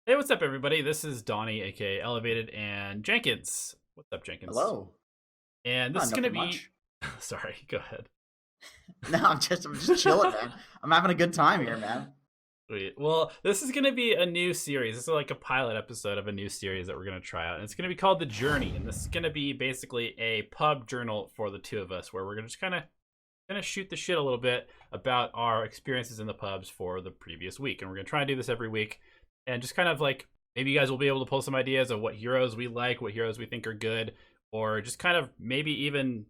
Hey, what's up, everybody? This is Donnie, aka Elevated, and Jenkins. What's up, Jenkins? Hello. And this is gonna Nothing be. much. Sorry, go ahead. No, I'm just chilling, man. I'm having a good time here, man. Sweet. Well, this is gonna be a new series. This is like a pilot episode of a new series that we're gonna try out, and it's gonna be called The Journey. And this is gonna be basically a pub journal for the two of us, where we're gonna just kind of shoot the shit a little bit about our experiences in the pubs for the previous week. And we're gonna try and do this every week, and just kind of like maybe you guys will be able to pull some ideas of what heroes we like, what heroes we think are good, or just kind of maybe even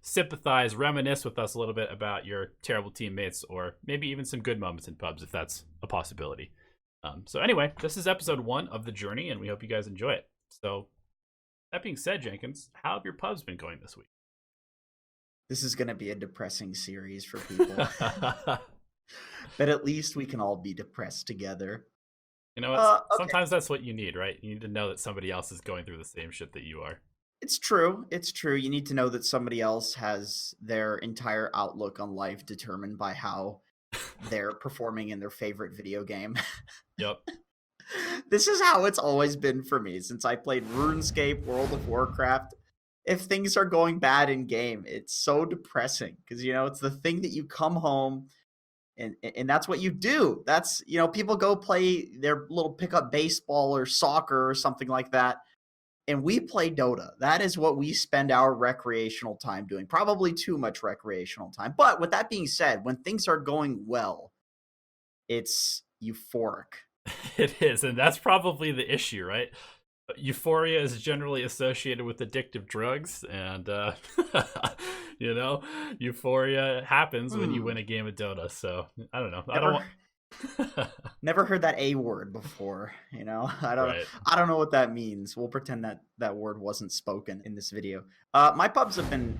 sympathize, reminisce with us a little bit about your terrible teammates, or maybe even some good moments in pubs if that's a possibility. So anyway, this is episode 1 of The Journey, and we hope you guys enjoy it. So that being said, Jenkins, how have your pubs been going this week? This is gonna be a depressing series for people, but at least we can all be depressed together. You know what? Okay. Sometimes that's what you need, right? You need to know that somebody else is going through the same shit that you are. It's true. It's true. You need to know that somebody else has their entire outlook on life determined by how they're performing in their favorite video game. Yep. This is how it's always been for me since I played RuneScape, World of Warcraft. If things are going bad in game, it's so depressing because it's the thing that you come home and that's what you do. That's people go play their little pickup baseball or soccer or something like that, and we play Dota. That is what we spend our recreational time doing. Probably too much recreational time. But with that being said, when things are going well, it's euphoric. It is, and that's probably the issue, right? Euphoria is generally associated with addictive drugs, and you know, euphoria happens when you Hmm. win a game of Dota. So I don't know. I don't Never want. never heard that A word before, I don't Right. I don't know what that means. We'll pretend that that word wasn't spoken in this video. My pubs have been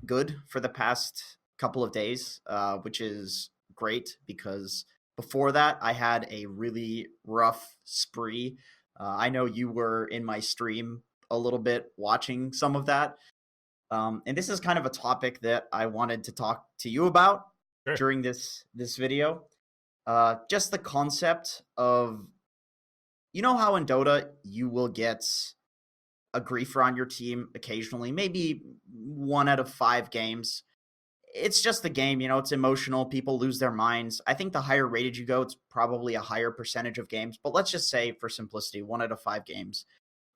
good for the past couple of days, which is great because before that I had a really rough spree. I know you were in my stream a little bit watching some of that. And this is kind of a topic that I wanted to talk to you about Sure. during this video. Just the concept of how in Dota you will get a griefer on your team occasionally, maybe 1 out of 5 games. It's just the game, it's emotional. People lose their minds. I think the higher rated you go, it's probably a higher percentage of games. But let's just say, for simplicity, 1 out of 5 games,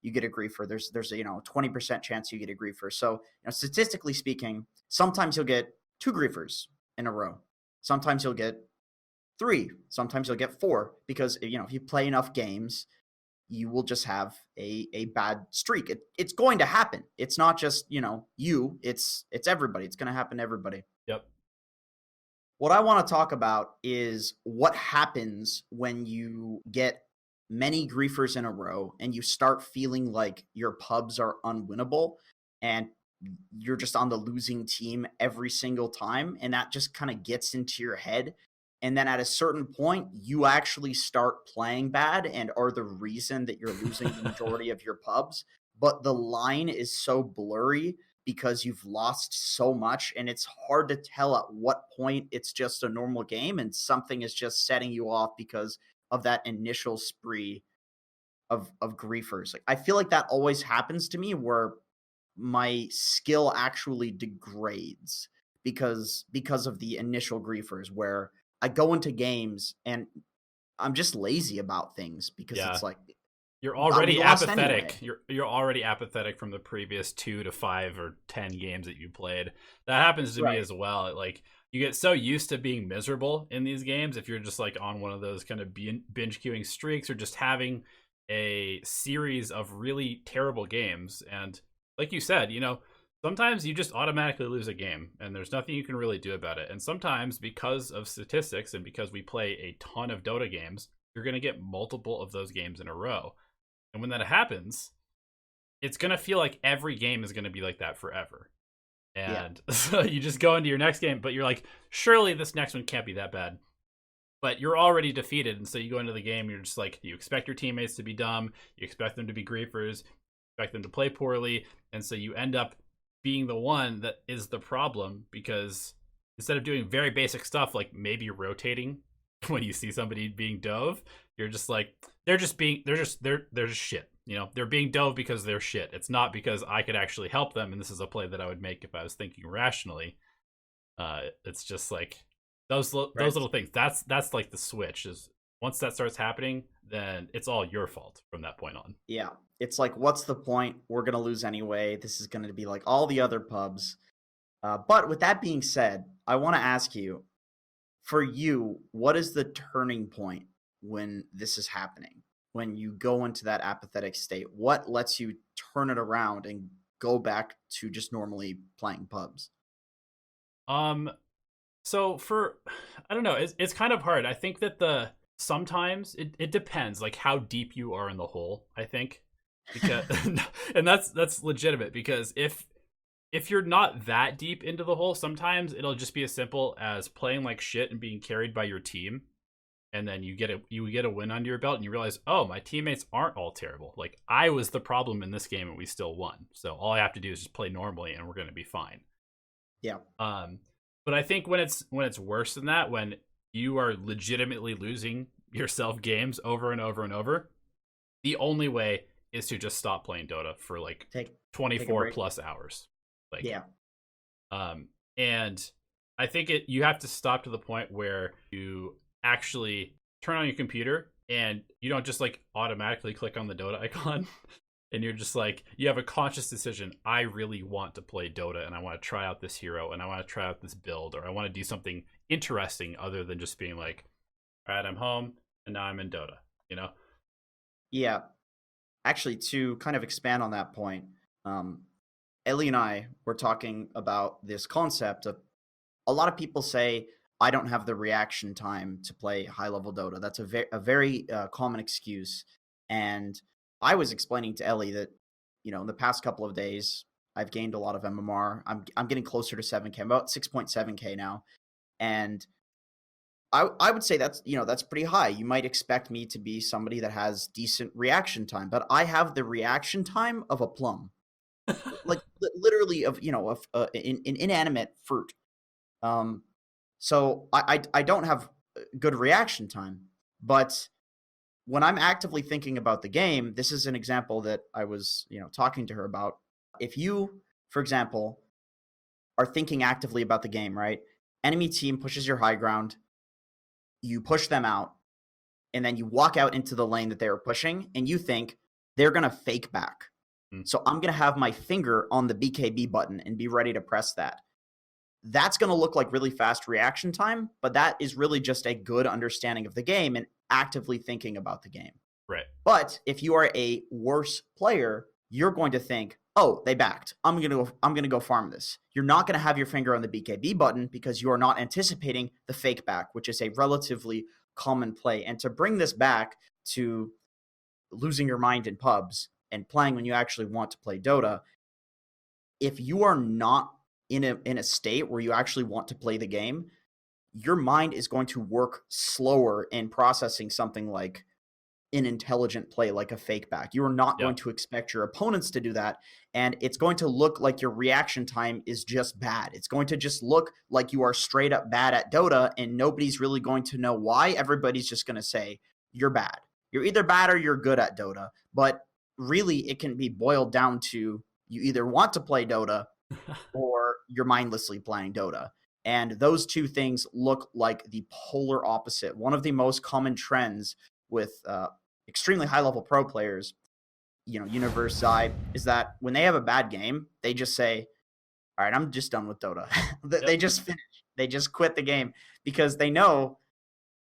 you get a griefer. There's a 20% chance you get a griefer. So statistically speaking, sometimes you'll get 2 griefers in a row. Sometimes you'll get 3. Sometimes you'll get 4 because if you play enough games, you will just have a bad streak. It's going to happen. It's not just you. It's everybody. It's going to happen to everybody. Yep. What I want to talk about is what happens when you get many griefers in a row and you start feeling like your pubs are unwinnable and you're just on the losing team every single time, and that just kind of gets into your head. And then at a certain point, you actually start playing bad and are the reason that you're losing the majority of your pubs. But the line is so blurry because you've lost so much, and it's hard to tell at what point it's just a normal game and something is just setting you off because of that initial spree of griefers. Like, I feel like that always happens to me where my skill actually degrades because of the initial griefers, where I go into games and I'm just lazy about things because Yeah. it's like You're we already lost apathetic. anyway. You're already apathetic from the previous 2 to 5 or 10 games that you played. That happens to me Right. as well. Like you get so used to being miserable in these games if you're just like on one of those kind of binge queuing streaks or just having a series of really terrible games. And like you said, sometimes you just automatically lose a game and there's nothing you can really do about it. And sometimes because of statistics and because we play a ton of Dota games, you're going to get multiple of those games in a row. And when that happens, it's going to feel like every game is going to be like that forever. Yeah. And so you just go into your next game, but you're like, surely this next one can't be that bad. But you're already defeated. And so you go into the game, you're just like, you expect your teammates to be dumb. You expect them to be griefers. You expect them to play poorly. And so you end up being the one that is the problem because instead of doing very basic stuff like maybe rotating when you see somebody being dove, You're just like they're just shit. You know, they're being dove because they're shit. It's not because I could actually help them, and this is a play that I would make if I was thinking rationally. It's just like those little things. That's like the switch. Is once that starts happening, then it's all your fault from that point on. Yeah. It's like, what's the point? We're going to lose anyway. This is going to be like all the other pubs. But with that being said, I want to ask you, for you, what is the turning point when this is happening? When you go into that apathetic state, what lets you turn it around and go back to just normally playing pubs? Um, so for I don't know, it's kind of hard. I think that the sometimes it depends like how deep you are in the hole, I think. Because and that's legitimate because if you're not that deep into the hole, sometimes it'll just be as simple as playing like shit and being carried by your team, and then you get a win under your belt and you realize, oh, my teammates aren't all terrible. Like I was the problem in this game and we still won. So all I have to do is just play normally and we're gonna be fine. Yeah. But I think when it's worse than that, when you are legitimately losing yourself games over and over and over, the only way is to just stop playing Dota for like Take 24 plus hours. Like, yeah. And I think you have to stop to the point where you actually turn on your computer and you don't just like automatically click on the Dota icon. And you're just like, you have a conscious decision. I really want to play Dota and I want to try out this hero and I want to try out this build, or I want to do something interesting other than just being like, all right, I'm home and now I'm in Dota, you know? Yeah. Actually, to kind of expand on that point, Ellie and I were talking about this concept of, a lot of people say, I don't have the reaction time to play high level Dota. That's a very common excuse. And I was explaining to Ellie that, in the past couple of days, I've gained a lot of MMR. I'm getting closer to 7K, about 6.7K now. And I would say that's pretty high. You might expect me to be somebody that has decent reaction time, but I have the reaction time of a plum, like literally of an inanimate fruit. So I don't have good reaction time, but when I'm actively thinking about the game, this is an example that I was talking to her about. If you, for example, are thinking actively about the game, right? Enemy team pushes your high ground, you push them out, and then you walk out into the lane that they were pushing, and you think they're going to fake back. So I'm going to have my finger on the BKB button and be ready to press that. That's going to look like really fast reaction time, but that is really just a good understanding of the game and actively thinking about the game. Right. But if you are a worse player, you're going to think, oh, they backed. I'm going to go farm this. You're not going to have your finger on the BKB button because you are not anticipating the fake back, which is a relatively common play. And to bring this back to losing your mind in pubs and playing when you actually want to play Dota, if you are not in a state where you actually want to play the game, your mind is going to work slower in processing something like an intelligent play, like a fake back. You are not going to expect your opponents to do that, and it's going to look like your reaction time is just bad. It's going to just look like you are straight up bad at Dota, and nobody's really going to know why. Everybody's just going to say you're bad. You're either bad or you're good at Dota, but really it can be boiled down to you either want to play Dota or you're mindlessly playing Dota. And those two things look like the polar opposite. One of the most common trends with extremely high-level pro players, Universe, Zai, is that when they have a bad game, they just say, all right, I'm just done with Dota. They just finish. They just quit the game because they know,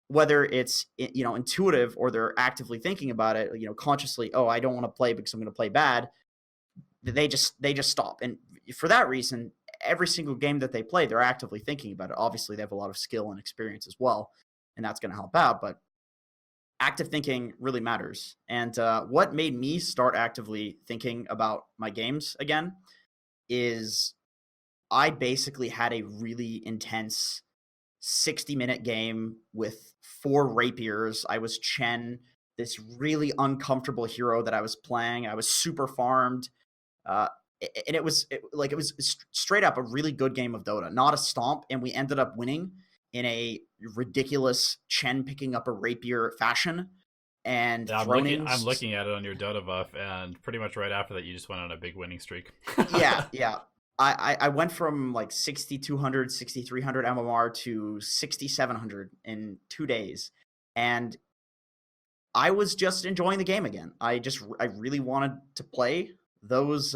whether it's intuitive or they're actively thinking about it, consciously, oh, I don't want to play because I'm going to play bad. They just stop. And for that reason, every single game that they play, they're actively thinking about it. Obviously, they have a lot of skill and experience as well, and that's going to help out. But active thinking really matters. And what made me start actively thinking about my games again is I basically had a really intense 60-minute game with 4 rapiers. I was Chen, this really uncomfortable hero that I was playing. I was super farmed. And it was straight up a really good game of Dota, not a stomp. And we ended up winning in a ridiculous Chen picking up a rapier fashion. and Yeah, I'm throw-ins. looking at it on your Dota buff, and pretty much right after that, you just went on a big winning streak. Yeah, yeah. I went from like 6,200, 6,300 MMR to 6,700 in 2 days. And I was just enjoying the game again. I really wanted to play those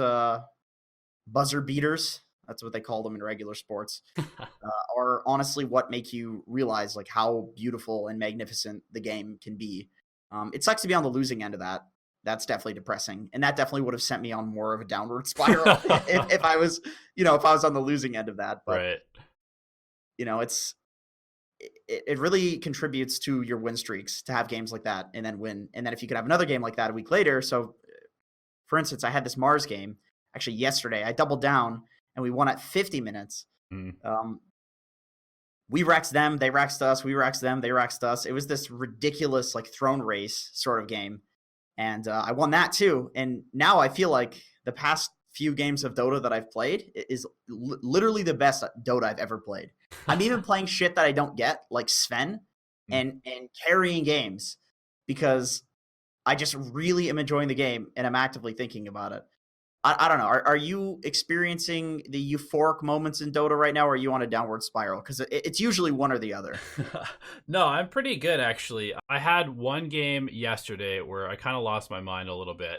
buzzer beaters. That's what they call them in regular sports. Are honestly what make you realize like how beautiful and magnificent the game can be. It sucks to be on the losing end of that. That's definitely depressing, and that definitely would have sent me on more of a downward spiral if I was, if I was on the losing end of that. But Right. it's it really contributes to your win streaks to have games like that and then win. And then if you could have another game like that a week later. So, for instance, I had this Mars game actually yesterday. I doubled down and we won at 50 minutes. Mm. We rexed them, they rexed us, we rexed them, they rexed us. It was this ridiculous like throne race sort of game. And I won that too. And now I feel like the past few games of Dota that I've played is literally the best Dota I've ever played. I'm even playing shit that I don't get, like Sven, and carrying games because I just really am enjoying the game and I'm actively thinking about it. I don't know. Are you experiencing the euphoric moments in Dota right now, or are you on a downward spiral? Because it's usually one or the other. No, I'm pretty good actually. I had one game yesterday where I kind of lost my mind a little bit,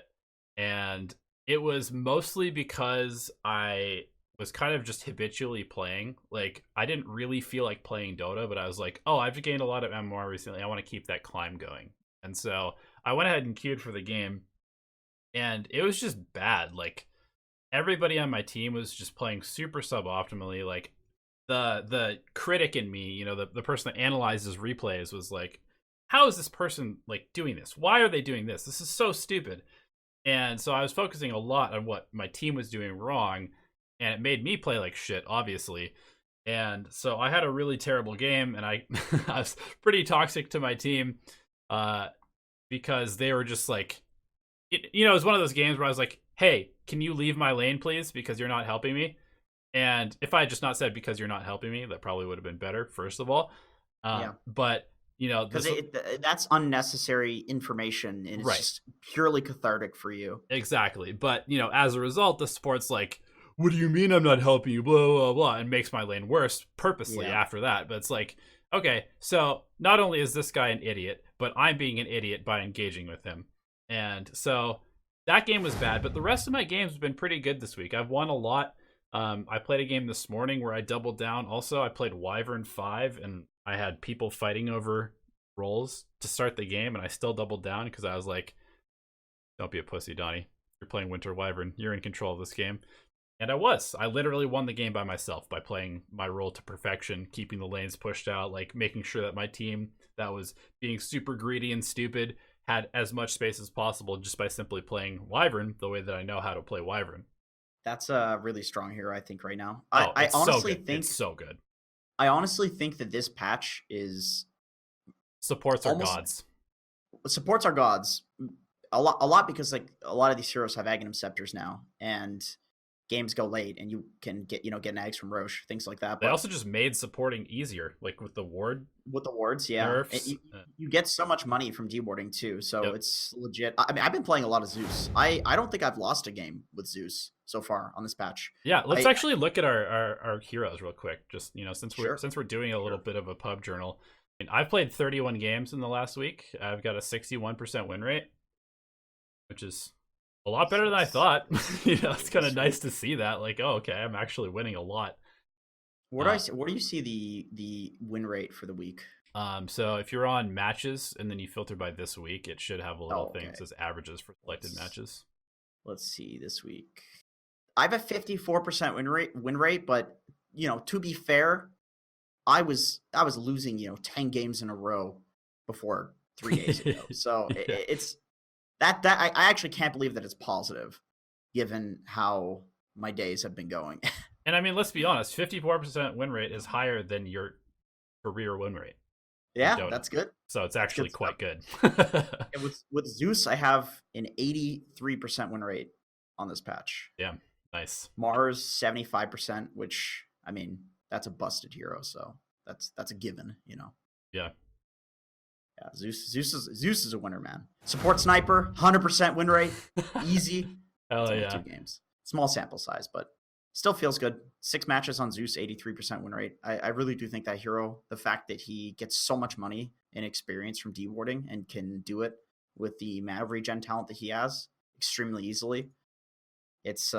and it was mostly because I was kind of just habitually playing. Like, I didn't really feel like playing Dota, but I was like, oh, I've gained a lot of MMR recently. I want to keep that climb going. And so I went ahead and queued for the game, and it was just bad. Like, everybody on my team was just playing super suboptimally. Like, the critic in me, the person that analyzes replays was like, how is this person like doing this? Why are they doing this? This is so stupid. And so I was focusing a lot on what my team was doing wrong, and it made me play like shit, obviously. And so I had a really terrible game, and I I was pretty toxic to my team, because they were just like, it was one of those games where I was like, hey, can you leave my lane, please? Because you're not helping me. And if I had just not said because you're not helping me, that probably would have been better, first of all. Yeah. But, Because that's unnecessary information and it's right. just purely cathartic for you. Exactly. But, as a result, the support's like, what do you mean I'm not helping you? Blah, blah, blah. And makes my lane worse purposely after that. But it's like, okay, so not only is this guy an idiot, but I'm being an idiot by engaging with him. And so that game was bad, but the rest of my games have been pretty good this week. I've won a lot. I played a game this morning where I doubled down. Also, I played Wyvern 5, and I had people fighting over roles to start the game, and I still doubled down because I was like, don't be a pussy, Donnie. You're playing Winter Wyvern. You're in control of this game. And I was. I literally won the game by myself by playing my role to perfection, keeping the lanes pushed out, like making sure that my team that was being super greedy and stupid had as much space as possible just by simply playing Wyvern the way that I know how to play Wyvern. That's a really strong hero, I think, right now. I honestly think it's so good. I honestly think that this patch is supports are gods. Supports are gods. A lot because like a lot of these heroes have Aghanim Scepters now, and games go late, and you can get get nags from Roche, things like that. But they also just made supporting easier, like with the ward. With the wards, yeah. You get so much money from dewarding too, so it's legit. I mean, I've been playing a lot of Zeus. I don't think I've lost a game with Zeus so far on this patch. Yeah, let's actually look at our heroes real quick. Just since we're doing a little bit of a pub journal. I mean, I've played 31 games in the last week. I've got a 61% win rate, which is a lot better than I thought. It's kind of nice to see that. Like, oh, okay, I'm actually winning a lot. Where do you see the win rate for the week? So if you're on matches and then you filter by this week, it should have a little thing that says averages for selected matches. Let's see this week. I have a 54% win rate, but to be fair, I was losing 10 games in a row before 3 days ago. So it's that I actually can't believe that it's positive, given how my days have been going. And I mean, let's be honest, 54% win rate is higher than your career win rate. Yeah, that's good. So it's actually quite good. And with Zeus, I have an 83% win rate on this patch. Yeah, nice. Mars 75%, which I mean that's a busted hero, so that's a given, Yeah. Yeah, Zeus is a winner, man. Support sniper, 100% win rate, easy. Hell It's only yeah. 2 games. Small sample size, but still feels good. 6 matches on Zeus, 83% win rate. I really do think that hero, the fact that he gets so much money and experience from dewarding and can do it with the mana regen talent that he has extremely easily, it's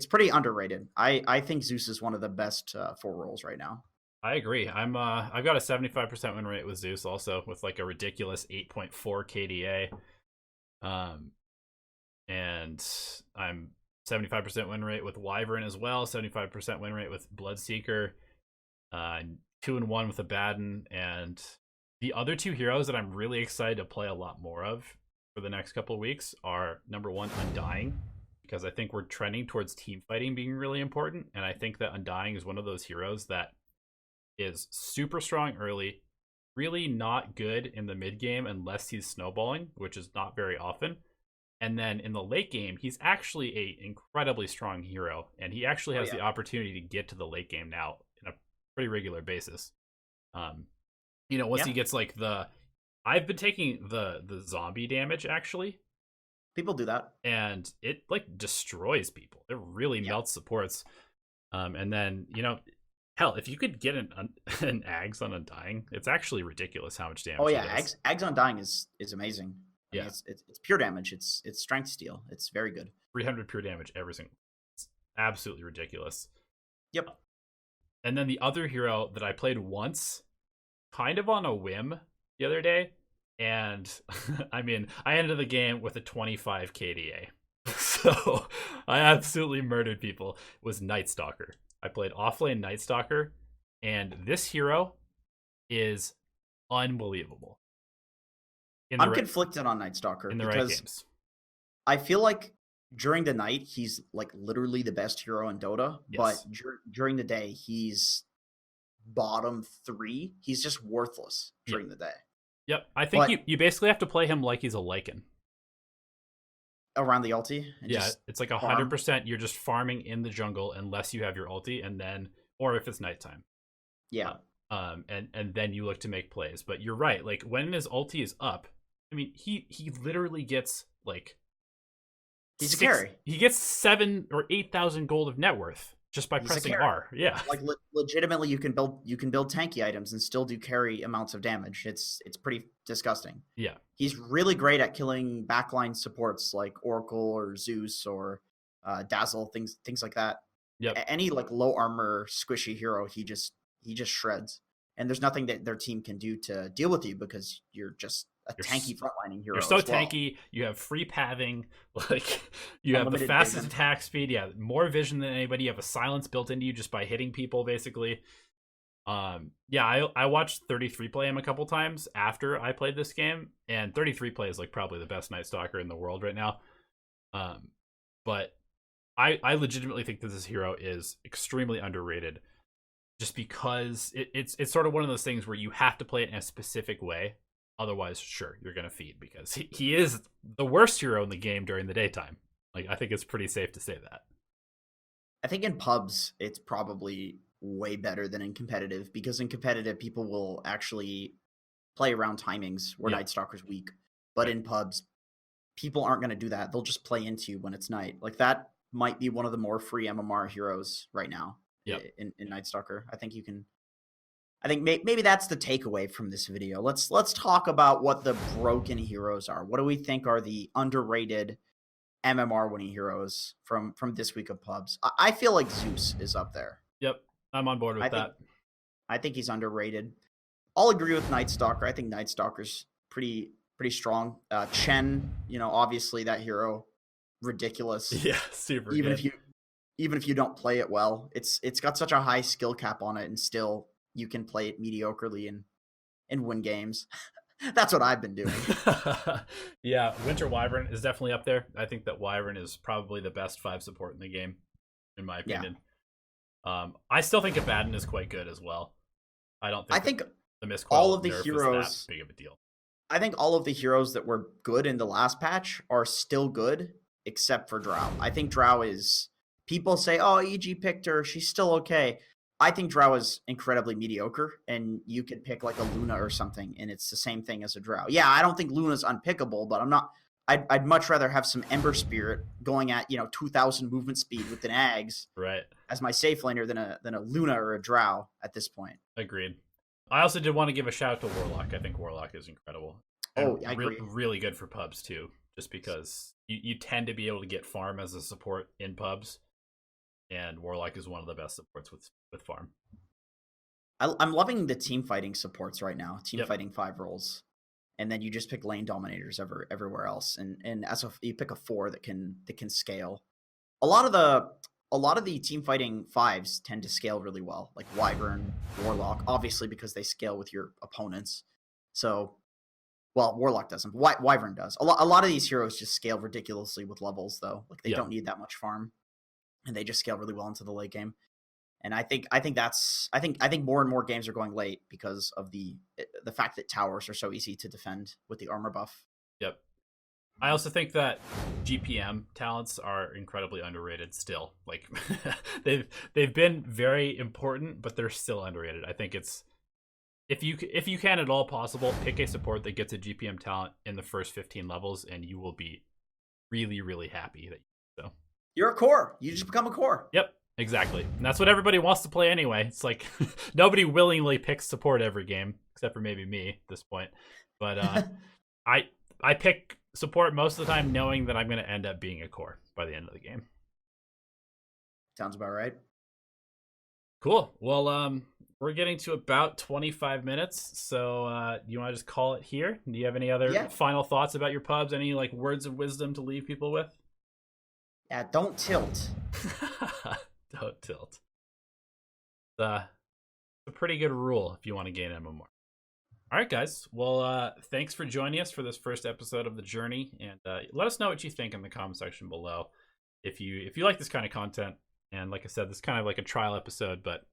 pretty underrated. I think Zeus is one of the best 4 roles right now. I agree. I've got a 75% win rate with Zeus also, with like a ridiculous 8.4 KDA. And I'm 75% win rate with Wyvern as well, 75% win rate with Bloodseeker, 2-1 with Abaddon, and the other 2 heroes that I'm really excited to play a lot more of for the next couple of weeks are number 1, Undying, because I think we're trending towards team fighting being really important, and I think that Undying is one of those heroes that is super strong early, really not good in the mid game unless he's snowballing, which is not very often. And then in the late game, he's actually a incredibly strong hero, and he actually has the opportunity to get to the late game now in a pretty regular basis. Once he gets like I've been taking the zombie damage actually. People do that, and it like destroys people. It really melts supports. And then hell, if you could get an Ags on Undying, it's actually ridiculous how much damage. Oh yeah, Ags Undying is amazing. I mean, it's pure damage. It's strength steal. It's very good. 300 pure damage every single. It's absolutely ridiculous. Yep. And then the other hero that I played once, kind of on a whim, the other day, and I mean, I ended the game with a 25 KDA. So I absolutely murdered people. It was Night Stalker. I played offlane Night Stalker, and this hero is unbelievable. I'm conflicted on Night Stalker in the right games. I feel like during the night he's like literally the best hero in Dota, but during the day he's bottom 3. He's just worthless during the day. Yep, I think you basically have to play him like he's a Lycan. Around the ulti? It's like 100%. You're just farming in the jungle unless you have your ulti, and then, or if it's nighttime. Yeah. And then you look to make plays. But you're right. Like when his ulti is up, I mean, he literally gets like he's a carry. He gets 7,000 or 8,000 gold of net worth just by pressing R. Yeah, like legitimately, you can build tanky items and still do carry amounts of damage. It's pretty disgusting. Yeah, he's really great at killing backline supports like Oracle or Zeus or Dazzle, things like that. Yep. Any like low armor squishy hero, he just shreds. And there's nothing that their team can do to deal with you because you're just tanky frontlining hero. You're so tanky. You have free pathing. Like you have the fastest attack speed. Yeah, more vision than anybody. You have a silence built into you just by hitting people, basically. I watched 33 play him a couple times after I played this game, and 33 play is like probably the best Night Stalker in the world right now. But I legitimately think that this hero is extremely underrated, just because it's sort of one of those things where you have to play it in a specific way. Otherwise, sure, you're going to feed, because he is the worst hero in the game during the daytime. Like, I think it's pretty safe to say that. I think in pubs, it's probably way better than in competitive, because in competitive, people will actually play around timings where Night Stalker's weak. But in pubs, people aren't going to do that. They'll just play into you when it's night. Like, that might be one of the more free MMR heroes right now in Night Stalker. I think you can... I think maybe that's the takeaway from this video. Let's talk about what the broken heroes are. What do we think are the underrated MMR winning heroes from this week of pubs? I feel like Zeus is up there. Yep, I'm on board with that. I think he's underrated. I'll agree with Night Stalker. I think Night Stalker's pretty strong. Chen, obviously that hero, ridiculous. Yeah, super. Even if you don't play it well, it's got such a high skill cap on it, and still you can play it mediocrely and win games. That's what I've been doing. Yeah, Winter Wyvern is definitely up there. I think that Wyvern is probably the best 5 support in the game, in my opinion. Yeah. I still think Abaddon is quite good as well. I think the Misquell all of the nerf heroes is that big of a deal. I think all of the heroes that were good in the last patch are still good, except for Drow. I think Drow is... People say, oh, EG picked her, she's still okay. I think Drow is incredibly mediocre, and you could pick like a Luna or something, and it's the same thing as a Drow. Yeah, I don't think Luna's unpickable, but I'm not. I'd much rather have some Ember Spirit going at 2,000 movement speed with an Ags Right. as my safe laner than a Luna or a Drow at this point. Agreed. I also did want to give a shout out to Warlock. I think Warlock is incredible. Oh, I agree. Really good for pubs too, just because you tend to be able to get farm as a support in pubs, and Warlock is one of the best supports with farm. I'm loving the team fighting supports right now. Team Yep. fighting 5 roles, and then you just pick lane dominators everywhere else, and you pick a 4 that can scale. A lot of the team fighting 5s tend to scale really well, like Wyvern, Warlock, obviously because they scale with your opponents. So, well, Warlock doesn't, but Wyvern does. A lot of these heroes just scale ridiculously with levels, though. Like they don't need that much farm, and they just scale really well into the late game. And I think more and more games are going late because of the fact that towers are so easy to defend with the armor buff. Yep. I also think that GPM talents are incredibly underrated still. Like they've been very important, but they're still underrated. I think it's if you can at all possible, pick a support that gets a GPM talent in the first 15 levels, and you will be really, really happy that You're a core. You just become a core. Yep. Exactly. And that's what everybody wants to play anyway. It's like nobody willingly picks support every game, except for maybe me at this point. But I pick support most of the time knowing that I'm going to end up being a core by the end of the game. Sounds about right. Cool. Well, we're getting to about 25 minutes, so you want to just call it here? Do you have any other final thoughts about your pubs? Any like words of wisdom to leave people with? Yeah, don't tilt. Don't tilt. It's a pretty good rule if you want to gain MMR. All right, guys. Well, thanks for joining us for this first episode of The Journey, and let us know what you think in the comment section below. If you like this kind of content, and like I said, this is kind of like a trial episode, but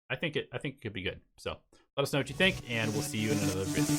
I think it could be good. So let us know what you think, and we'll see you in another video.